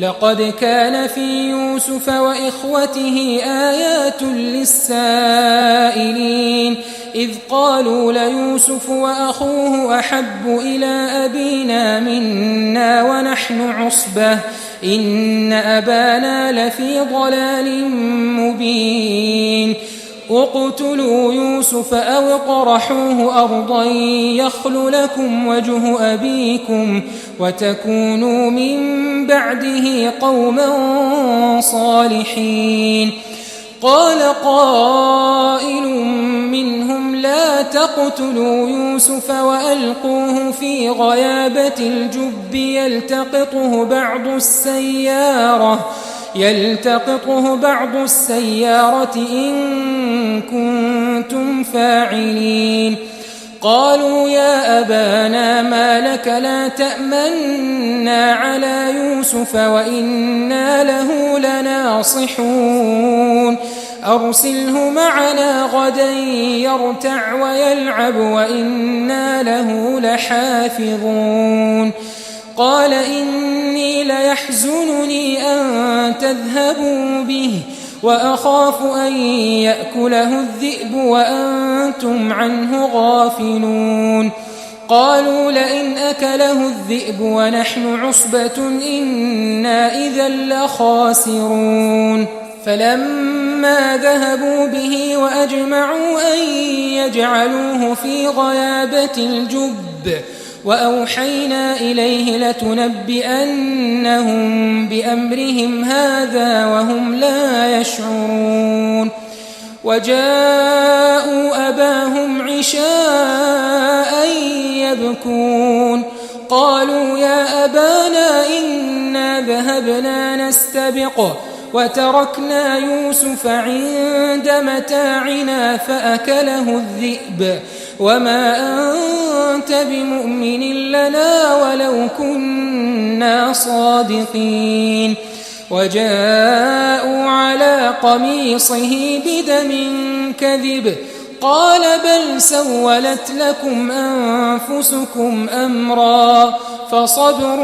لقد كان في يوسف وإخوته آيات للسائلين إذ قالوا ليوسف وأخوه أحب إلى أبينا منا ونحن عصبة إن أبانا لفي ضلال مبين اقتلوا يوسف أو اطرحوه أرضا يخل لكم وجه أبيكم وتكونوا من بعده قوما صالحين قال قائل منهم لا تقتلوا يوسف وألقوه في غيابة الجب يلتقطه بعض السيارة إن كنتم فاعلين قالوا يا أبانا ما لك لا تأمنا على يوسف وإنا له لناصحون أرسله معنا غدا يرتع ويلعب وإنا له لحافظون قال إني ليحزنني أن تذهبوا به وأخاف أن يأكله الذئب وأنتم عنه غافلون قالوا لئن أكله الذئب ونحن عصبة إنا إذا لخاسرون فلما ذهبوا به وأجمعوا أن يجعلوه في غيابة الجب وأوحينا إليه لتنبئنهم بأمرهم هذا وهم لا يشعرون وجاءوا أباهم عشاء يبكون قالوا يا أبانا إنا ذهبنا نستبق وتركنا يوسف عند متاعنا فأكله الذئب وما أنت بمؤمن لنا ولو كنا صادقين وجاءوا على قميصه بدم كذب قال بل سولت لكم أنفسكم أمرا فصبر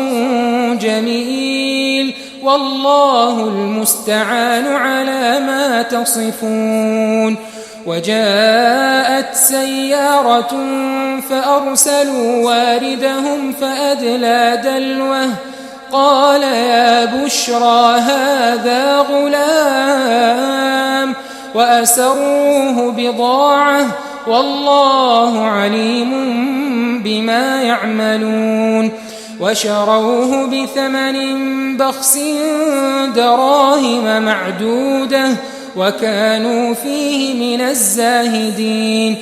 جميل والله المستعان على ما تصفون وجاءت سيارة فأرسلوا واردهم فأدلى دلوه قال يا بشرى هذا غلام وأسروه بضاعة والله عليم بما يعملون وشروه بثمن بخس دراهم معدودة وكانوا فيه من الزاهدين